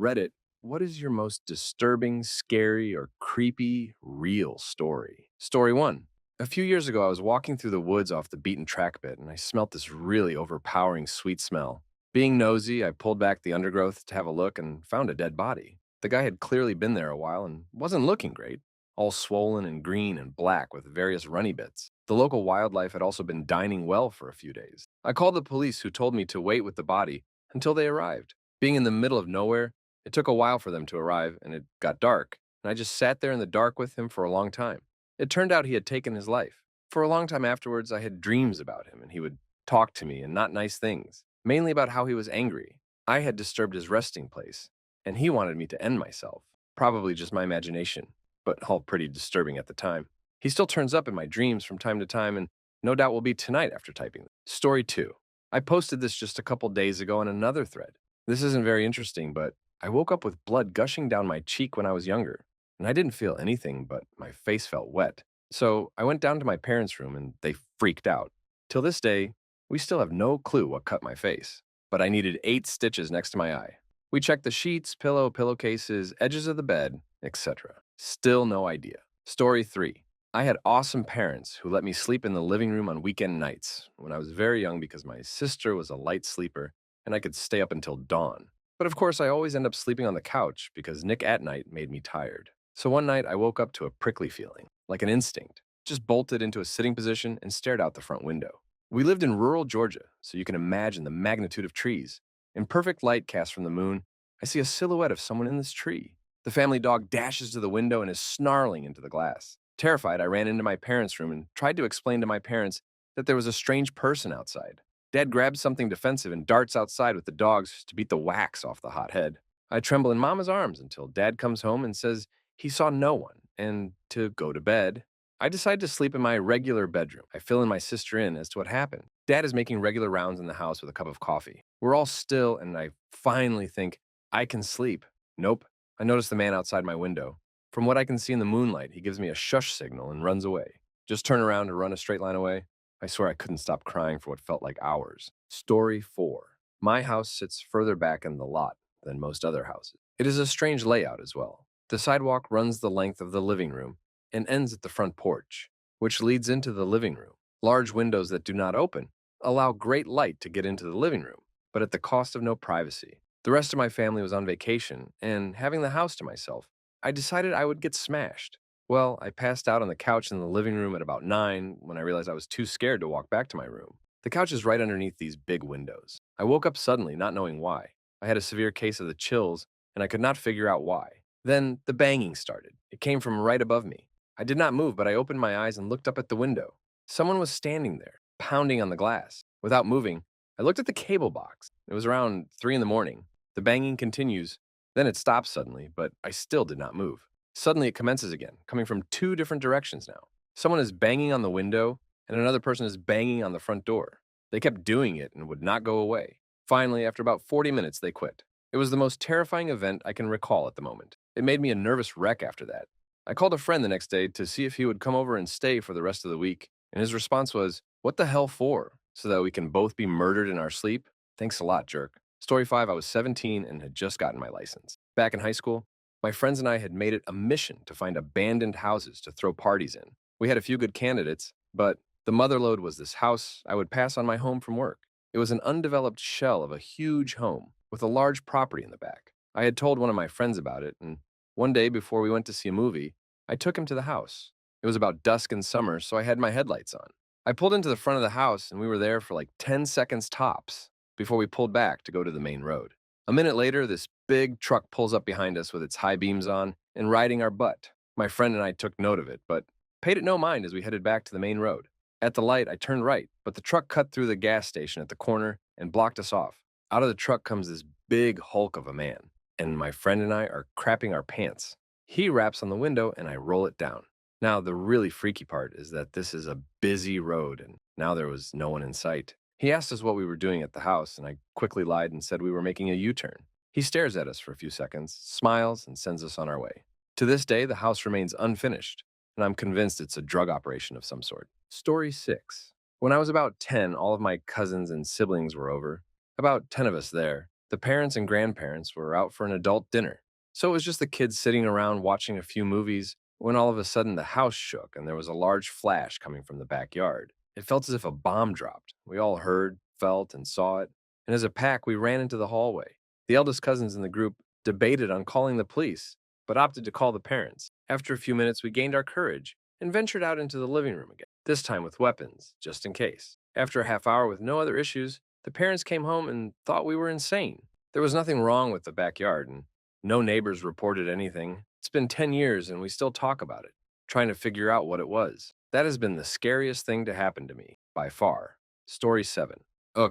Reddit, what is your most disturbing, scary, or creepy real story? Story 1. A few years ago, I was walking through the woods off the beaten track bit, and I smelt this really overpowering sweet smell. Being nosy, I pulled back the undergrowth to have a look and found a dead body. The guy had clearly been there a while and wasn't looking great, all swollen and green and black with various runny bits. The local wildlife had also been dining well for a few days. I called the police, who told me to wait with the body until they arrived. Being in the middle of nowhere, it took a while for them to arrive, and it got dark, and I just sat there in the dark with him for a long time. It turned out he had taken his life. For a long time afterwards, I had dreams about him, and he would talk to me and not nice things, mainly about how he was angry. I had disturbed his resting place, and he wanted me to end myself. Probably just my imagination, but all pretty disturbing at the time. He still turns up in my dreams from time to time, and no doubt will be tonight after typing. Story 2. I posted this just a couple days ago on another thread. This isn't very interesting, but I woke up with blood gushing down my cheek when I was younger, and I didn't feel anything, but my face felt wet. So I went down to my parents' room and they freaked out. Till this day, we still have no clue what cut my face, but I needed 8 stitches next to my eye. We checked the sheets, pillowcases, edges of the bed, etc. Still no idea. Story 3. I had awesome parents who let me sleep in the living room on weekend nights when I was very young because my sister was a light sleeper and I could stay up until dawn. But of course, I always end up sleeping on the couch because Nick at night made me tired. So one night, I woke up to a prickly feeling, like an instinct, just bolted into a sitting position and stared out the front window. We lived in rural Georgia, so you can imagine the magnitude of trees. In perfect light cast from the moon, I see a silhouette of someone in this tree. The family dog dashes to the window and is snarling into the glass. Terrified, I ran into my parents' room and tried to explain to my parents that there was a strange person outside. Dad grabs something defensive and darts outside with the dogs to beat the wax off the hot head. I tremble in Mama's arms until Dad comes home and says he saw no one and to go to bed. I decide to sleep in my regular bedroom. I fill in my sister in as to what happened. Dad is making regular rounds in the house with a cup of coffee. We're all still, and I finally think, I can sleep. Nope. I notice the man outside my window. From what I can see in the moonlight, he gives me a shush signal and runs away. Just turn around to run a straight line away. I swear I couldn't stop crying for what felt like hours. Story 4. My house sits further back in the lot than most other houses. It is a strange layout as well. The sidewalk runs the length of the living room and ends at the front porch, which leads into the living room. Large windows that do not open allow great light to get into the living room, but at the cost of no privacy. The rest of my family was on vacation, and having the house to myself, I decided I would get smashed. Well, I passed out on the couch in the living room at about 9 when I realized I was too scared to walk back to my room. The couch is right underneath these big windows. I woke up suddenly, not knowing why. I had a severe case of the chills, and I could not figure out why. Then the banging started. It came from right above me. I did not move, but I opened my eyes and looked up at the window. Someone was standing there, pounding on the glass. Without moving, I looked at the cable box. It was around 3 in the morning. The banging continues. Then it stops suddenly, but I still did not move. Suddenly it commences again, coming from 2 different directions now. Someone is banging on the window, and another person is banging on the front door. They kept doing it and would not go away. Finally, after about 40 minutes, they quit. It was the most terrifying event I can recall at the moment. It made me a nervous wreck after that. I called a friend the next day to see if he would come over and stay for the rest of the week, and his response was, "What the hell for? So that we can both be murdered in our sleep? Thanks a lot, jerk." Story 5. I was 17 and had just gotten my license. Back in high school, my friends and I had made it a mission to find abandoned houses to throw parties in. We had a few good candidates, but the motherlode was this house I would pass on my home from work. It was an undeveloped shell of a huge home with a large property in the back. I had told one of my friends about it, and one day before we went to see a movie, I took him to the house. It was about dusk in summer, so I had my headlights on. I pulled into the front of the house, and we were there for like 10 seconds tops before we pulled back to go to the main road. A minute later, this big truck pulls up behind us with its high beams on and riding our butt. My friend and I took note of it, but paid it no mind as we headed back to the main road. At the light, I turned right, but the truck cut through the gas station at the corner and blocked us off. Out of the truck comes this big hulk of a man, and my friend and I are crapping our pants. He raps on the window, and I roll it down. Now, the really freaky part is that this is a busy road, and now there was no one in sight. He asked us what we were doing at the house, and I quickly lied and said we were making a U-turn. He stares at us for a few seconds, smiles, and sends us on our way. To this day, the house remains unfinished, and I'm convinced it's a drug operation of some sort. Story 6. When I was about 10, all of my cousins and siblings were over, about 10 of us there, The parents and grandparents were out for an adult dinner. So it was just the kids sitting around watching a few movies when all of a sudden the house shook and there was a large flash coming from the backyard. It felt as if a bomb dropped. We all heard, felt, and saw it. And as a pack, we ran into the hallway. The eldest cousins in the group debated on calling the police, but opted to call the parents. After a few minutes, we gained our courage and ventured out into the living room again, this time with weapons, just in case. After a half hour with no other issues, the parents came home and thought we were insane. There was nothing wrong with the backyard, and no neighbors reported anything. It's been 10 years and we still talk about it, trying to figure out what it was. That has been the scariest thing to happen to me, by far. Story 7.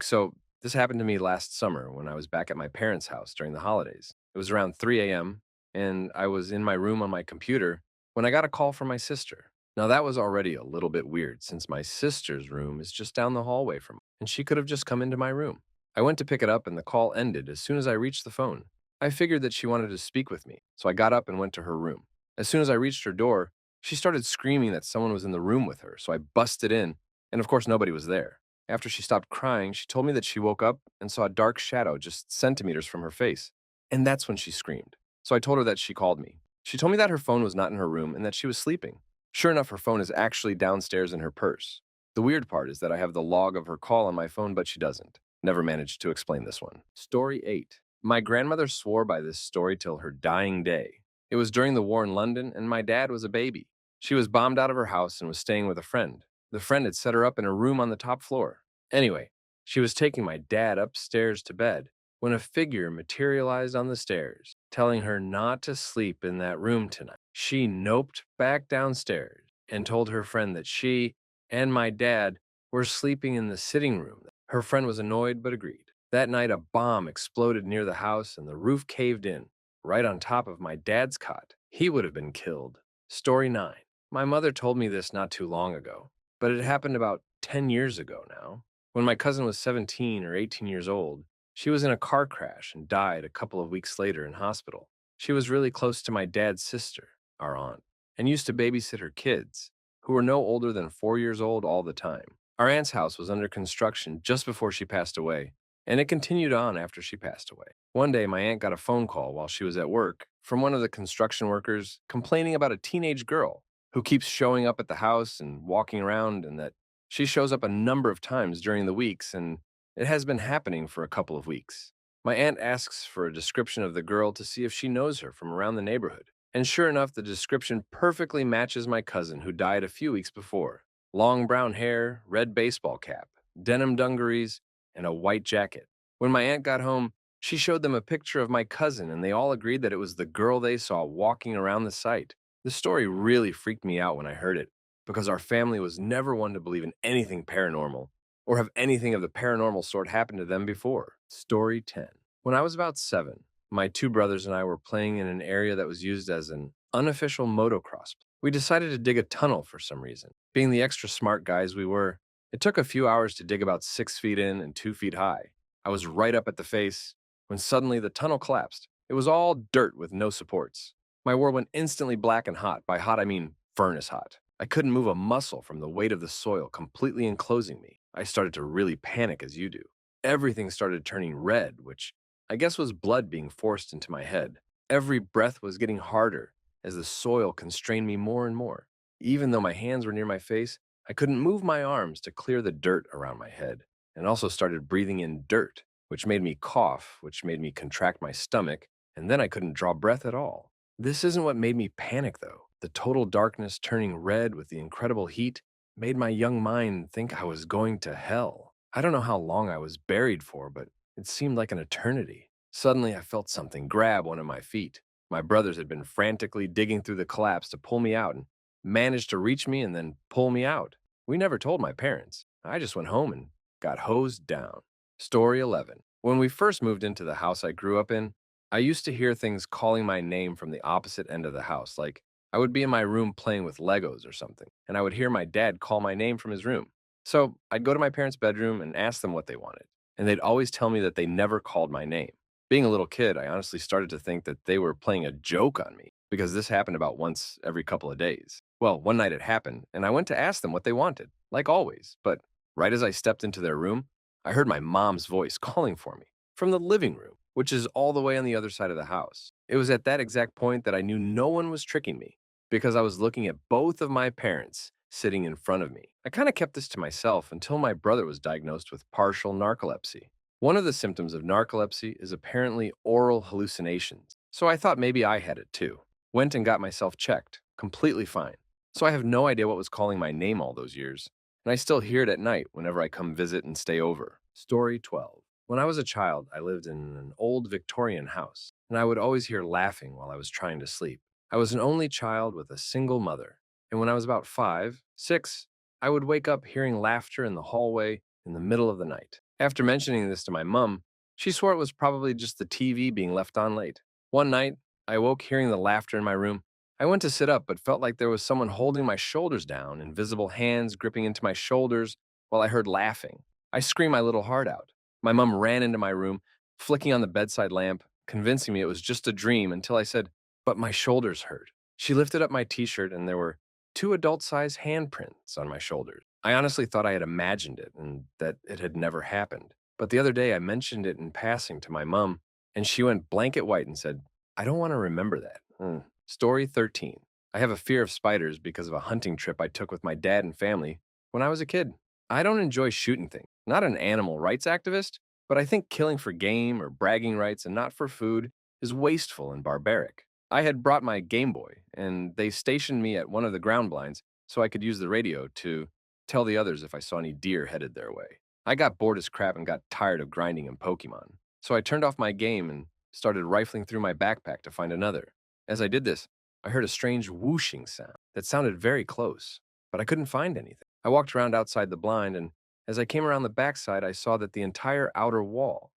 So this happened to me last summer when I was back at my parents' house during the holidays. It was around 3 a.m., and I was in my room on my computer when I got a call from my sister. Now, that was already a little bit weird since my sister's room is just down the hallway from me, and she could have just come into my room. I went to pick it up, and the call ended as soon as I reached the phone. I figured that she wanted to speak with me, so I got up and went to her room. As soon as I reached her door, she started screaming that someone was in the room with her, so I busted in, and of course, nobody was there. After she stopped crying, she told me that she woke up and saw a dark shadow just centimeters from her face. And that's when she screamed. So I told her that she called me. She told me that her phone was not in her room and that she was sleeping. Sure enough, her phone is actually downstairs in her purse. The weird part is that I have the log of her call on my phone, but she doesn't. Never managed to explain this one. Story 8. My grandmother swore by this story till her dying day. It was during the war in London, and my dad was a baby. She was bombed out of her house and was staying with a friend. The friend had set her up in a room on the top floor. Anyway, she was taking my dad upstairs to bed when a figure materialized on the stairs, telling her not to sleep in that room tonight. She noped back downstairs and told her friend that she and my dad were sleeping in the sitting room. Her friend was annoyed but agreed. That night, a bomb exploded near the house and the roof caved in, right on top of my dad's cot. He would have been killed. Story 9. My mother told me this not too long ago, but it happened about 10 years ago now. When my cousin was 17 or 18 years old, she was in a car crash and died a couple of weeks later in hospital. She was really close to my dad's sister, our aunt, and used to babysit her kids, who were no older than 4 years old all the time. Our aunt's house was under construction just before she passed away, and it continued on after she passed away. One day, my aunt got a phone call while she was at work from one of the construction workers complaining about a teenage girl who keeps showing up at the house and walking around, and that she shows up a number of times during the weeks, and it has been happening for a couple of weeks. My aunt asks for a description of the girl to see if she knows her from around the neighborhood. And sure enough, the description perfectly matches my cousin who died a few weeks before. Long brown hair, red baseball cap, denim dungarees, and a white jacket. When my aunt got home, she showed them a picture of my cousin, and they all agreed that it was the girl they saw walking around the site. The story really freaked me out when I heard it, because our family was never one to believe in anything paranormal or have anything of the paranormal sort happen to them before. Story 10. When I was about 7, my two brothers and I were playing in an area that was used as an unofficial motocross. We decided to dig a tunnel for some reason. Being the extra smart guys we were, it took a few hours to dig about 6 feet in and 2 feet high. I was right up at the face when suddenly the tunnel collapsed. It was all dirt with no supports. My world went instantly black and hot. By hot, I mean furnace hot. I couldn't move a muscle from the weight of the soil completely enclosing me. I started to really panic as you do. Everything started turning red, which I guess was blood being forced into my head. Every breath was getting harder as the soil constrained me more and more. Even though my hands were near my face, I couldn't move my arms to clear the dirt around my head, and also started breathing in dirt, which made me cough, which made me contract my stomach, and then I couldn't draw breath at all. This isn't what made me panic, though. The total darkness turning red with the incredible heat made my young mind think I was going to hell. I don't know how long I was buried for, but it seemed like an eternity. Suddenly, I felt something grab one of my feet. My brothers had been frantically digging through the collapse to pull me out and managed to reach me and then pull me out. We never told my parents. I just went home and got hosed down. Story 11. When we first moved into the house I grew up in, I used to hear things calling my name from the opposite end of the house, like I would be in my room playing with Legos or something, and I would hear my dad call my name from his room. So I'd go to my parents' bedroom and ask them what they wanted, and they'd always tell me that they never called my name. Being a little kid, I honestly started to think that they were playing a joke on me, because this happened about once every couple of days. Well, one night it happened, and I went to ask them what they wanted, like always, but right as I stepped into their room, I heard my mom's voice calling for me from the living room. which is all the way on the other side of the house. It was at that exact point that I knew no one was tricking me because I was looking at both of my parents sitting in front of me. I kind of kept this to myself until my brother was diagnosed with partial narcolepsy. One of the symptoms of narcolepsy is apparently oral hallucinations, so I thought maybe I had it too. Went and got myself checked, completely fine. So I have no idea what was calling my name all those years, and I still hear it at night whenever I come visit and stay over. Story 12. When I was a child, I lived in an old Victorian house, and I would always hear laughing while I was trying to sleep. I was an only child with a single mother, and when I was about 5, 6, I would wake up hearing laughter in the hallway in the middle of the night. After mentioning this to my mom, she swore it was probably just the TV being left on late. One night, I awoke hearing the laughter in my room. I went to sit up but felt like there was someone holding my shoulders down, invisible hands gripping into my shoulders while I heard laughing. I screamed my little heart out. My mom ran into my room, flicking on the bedside lamp, convincing me it was just a dream until I said, "But my shoulders hurt." She lifted up my t-shirt and there were 2 adult-sized handprints on my shoulders. I honestly thought I had imagined it and that it had never happened. But the other day I mentioned it in passing to my mom, and she went blanket white and said, "I don't want to remember that." Story 13. I have a fear of spiders because of a hunting trip I took with my dad and family when I was a kid. I don't enjoy shooting things. Not an animal rights activist, but I think killing for game or bragging rights and not for food is wasteful and barbaric. I had brought my Game Boy, and they stationed me at one of the ground blinds so I could use the radio to tell the others if I saw any deer headed their way. I got bored as crap and got tired of grinding in Pokemon, so I turned off my game and started rifling through my backpack to find another. As I did this, I heard a strange whooshing sound that sounded very close, but I couldn't find anything. I walked around outside the blind, and as I came around the backside, I saw that the entire outer wall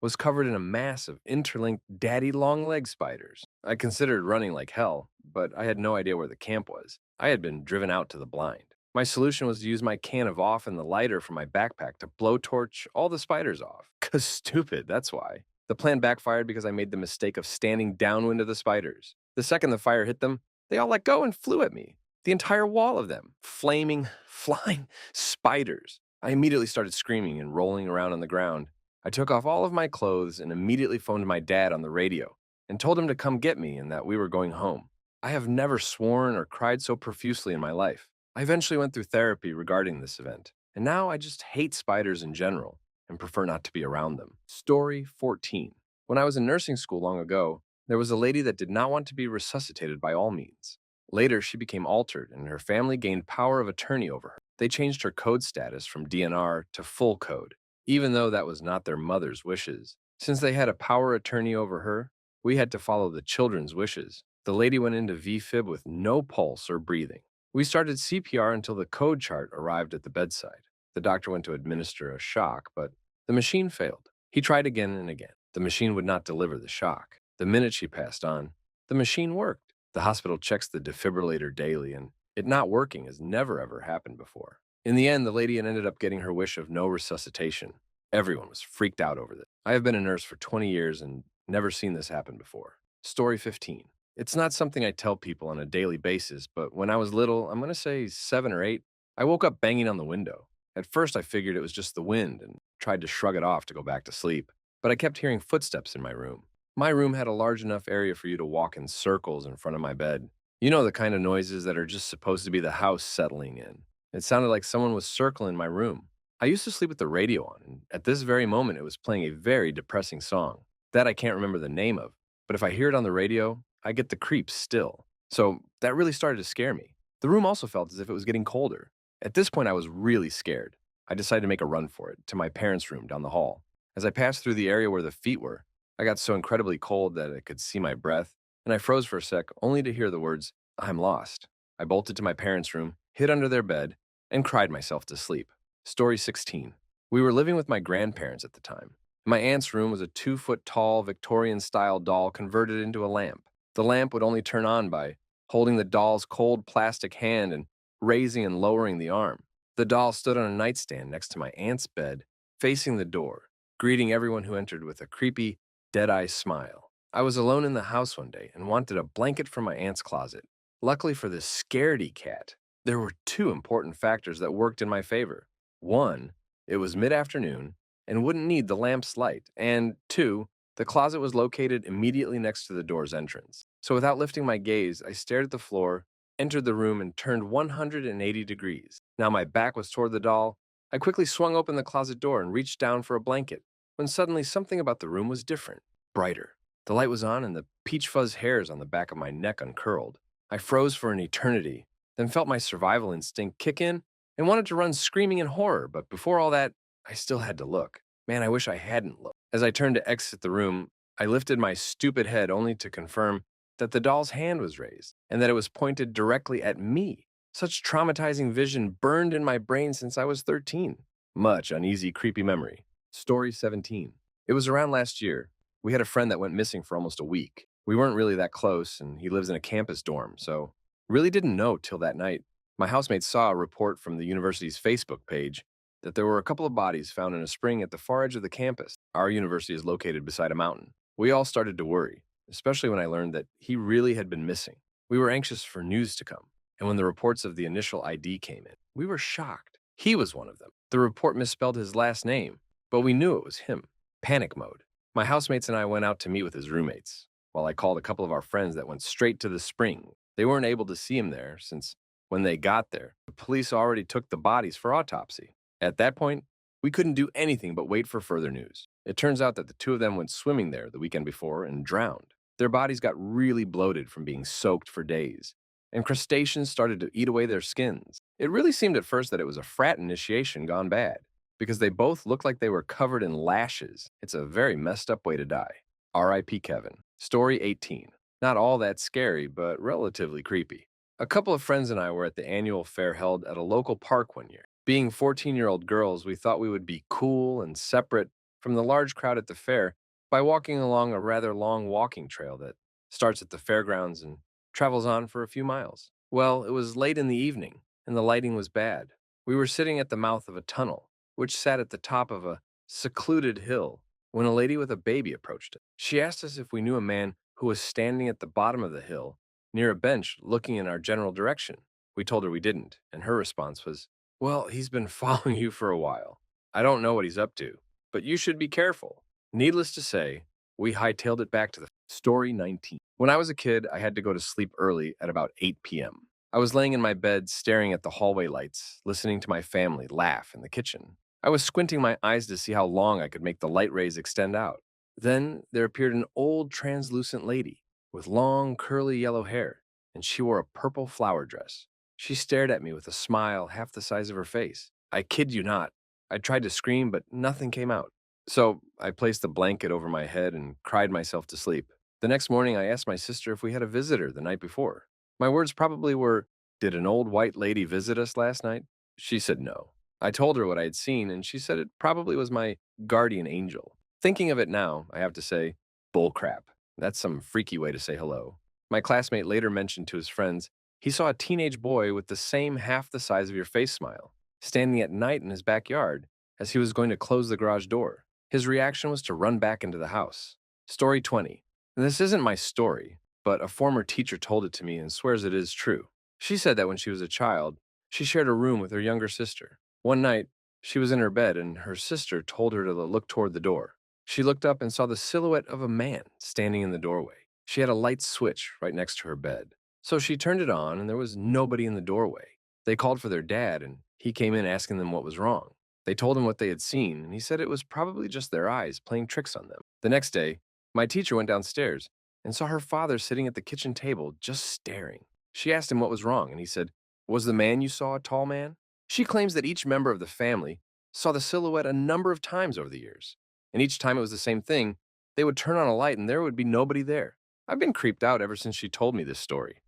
was covered in a mass of interlinked daddy long leg spiders. I considered running like hell, but I had no idea where the camp was. I had been driven out to the blind. My solution was to use my can of off and the lighter from my backpack to blowtorch all the spiders off. 'Cause stupid, that's why. The plan backfired because I made the mistake of standing downwind of the spiders. The second the fire hit them, they all let go and flew at me. The entire wall of them, flaming, flying spiders. I immediately started screaming and rolling around on the ground. I took off all of my clothes and immediately phoned my dad on the radio and told him to come get me and that we were going home. I have never sworn or cried so profusely in my life. I eventually went through therapy regarding this event, and now I just hate spiders in general and prefer not to be around them. Story 14. When I was in nursing school long ago, there was a lady that did not want to be resuscitated by all means. Later, she became altered and her family gained power of attorney over her. They changed her code status from DNR to full code, even though that was not their mother's wishes. Since they had a power attorney over her, we had to follow the children's wishes. The lady went into VFib with no pulse or breathing. We started CPR until the code chart arrived at the bedside. The doctor went to administer a shock, but the machine failed. He tried again and again. The machine would not deliver the shock. The minute she passed on, the machine worked. The hospital checks the defibrillator daily, and it not working has never ever happened before. In the end, the lady ended up getting her wish of no resuscitation. Everyone was freaked out over this. I have been a nurse for 20 years and never seen this happen before. Story 15. It's not something I tell people on a daily basis, but when I was little, I'm going to say 7 or 8, I woke up banging on the window. At first, I figured it was just the wind and tried to shrug it off to go back to sleep, but I kept hearing footsteps in my room. My room had a large enough area for you to walk in circles in front of my bed. You know, the kind of noises that are just supposed to be the house settling in. It sounded like someone was circling my room. I used to sleep with the radio on, and at this very moment, it was playing a very depressing song that I can't remember the name of, but if I hear it on the radio, I get the creeps still. So that really started to scare me. The room also felt as if it was getting colder. At this point, I was really scared. I decided to make a run for it, to my parents' room down the hall. As I passed through the area where the feet were, I got so incredibly cold that I could see my breath, and I froze for a sec, only to hear the words, "I'm lost." I bolted to my parents' room, hid under their bed, and cried myself to sleep. Story 16. We were living with my grandparents at the time. My aunt's room was a 2-foot tall Victorian-style doll converted into a lamp. The lamp would only turn on by holding the doll's cold plastic hand and raising and lowering the arm. The doll stood on a nightstand next to my aunt's bed, facing the door, greeting everyone who entered with a creepy, dead-eye smile. I was alone in the house one day and wanted a blanket from my aunt's closet. Luckily for this scaredy cat, there were 2 important factors that worked in my favor. 1, it was mid-afternoon and wouldn't need the lamp's light, and 2, The closet was located immediately next to the door's entrance. So without lifting my gaze, I stared at the floor, entered the room, and turned 180 degrees. Now my back was toward the doll. I quickly swung open the closet door and reached down for a blanket, when suddenly something about the room was different, brighter. The light was on and the peach fuzz hairs on the back of my neck uncurled. I froze for an eternity, then felt my survival instinct kick in and wanted to run screaming in horror, but before all that, I still had to look. Man, I wish I hadn't looked. As I turned to exit the room, I lifted my stupid head only to confirm that the doll's hand was raised and that it was pointed directly at me. Such traumatizing vision burned in my brain since I was 13. Much uneasy, creepy memory. Story 17. It was around last year. We had a friend that went missing for almost a week. We weren't really that close, and he lives in a campus dorm, so really didn't know till that night. My housemate saw a report from the university's Facebook page that there were a couple of bodies found in a spring at the far edge of the campus. Our university is located beside a mountain. We all started to worry, especially when I learned that he really had been missing. We were anxious for news to come, and when the reports of the initial ID came in, we were shocked. He was one of them. The report misspelled his last name, but we knew it was him. Panic mode. My housemates and I went out to meet with his roommates, while I called a couple of our friends that went straight to the spring. They weren't able to see him there, since when they got there, the police already took the bodies for autopsy. At that point, we couldn't do anything but wait for further news. It turns out that the two of them went swimming there the weekend before and drowned. Their bodies got really bloated from being soaked for days, and crustaceans started to eat away their skins. It really seemed at first that it was a frat initiation gone bad, because they both looked like they were covered in lashes. It's a very messed up way to die. R.I.P. Kevin. Story 18. Not all that scary, but relatively creepy. A couple of friends and I were at the annual fair held at a local park one year. Being 14-year-old girls, we thought we would be cool and separate from the large crowd at the fair by walking along a rather long walking trail that starts at the fairgrounds and travels on for a few miles. Well, it was late in the evening, and the lighting was bad. We were sitting at the mouth of a tunnel, which sat at the top of a secluded hill, when a lady with a baby approached it. She asked us if we knew a man who was standing at the bottom of the hill, near a bench, looking in our general direction. We told her we didn't, and her response was, "Well, he's been following you for a while. I don't know what he's up to, but you should be careful." Needless to say, we hightailed it back to the story 19. When I was a kid, I had to go to sleep early at about 8 p.m. I was laying in my bed staring at the hallway lights, listening to my family laugh in the kitchen. I was squinting my eyes to see how long I could make the light rays extend out. Then there appeared an old translucent lady with long curly yellow hair, and she wore a purple flower dress. She stared at me with a smile half the size of her face. I kid you not. I tried to scream, but nothing came out. So I placed the blanket over my head and cried myself to sleep. The next morning, I asked my sister if we had a visitor the night before. My words probably were, "Did an old white lady visit us last night?" She said no. I told her what I had seen, and she said it probably was my guardian angel. Thinking of it now, I have to say, bullcrap. That's some freaky way to say hello. My classmate later mentioned to his friends he saw a teenage boy with the same half the size of your face smile, standing at night in his backyard as he was going to close the garage door. His reaction was to run back into the house. Story 20. And this isn't my story, but a former teacher told it to me and swears it is true. She said that when she was a child, she shared a room with her younger sister. One night, she was in her bed and her sister told her to look toward the door. She looked up and saw the silhouette of a man standing in the doorway. She had a light switch right next to her bed. So she turned it on and there was nobody in the doorway. They called for their dad and he came in asking them what was wrong. They told him what they had seen and he said it was probably just their eyes playing tricks on them. The next day, my teacher went downstairs and saw her father sitting at the kitchen table just staring. She asked him what was wrong and he said, "Was the man you saw a tall man?" She claims that each member of the family saw the silhouette a number of times over the years, and each time it was the same thing. They would turn on a light and there would be nobody there. I've been creeped out ever since she told me this story.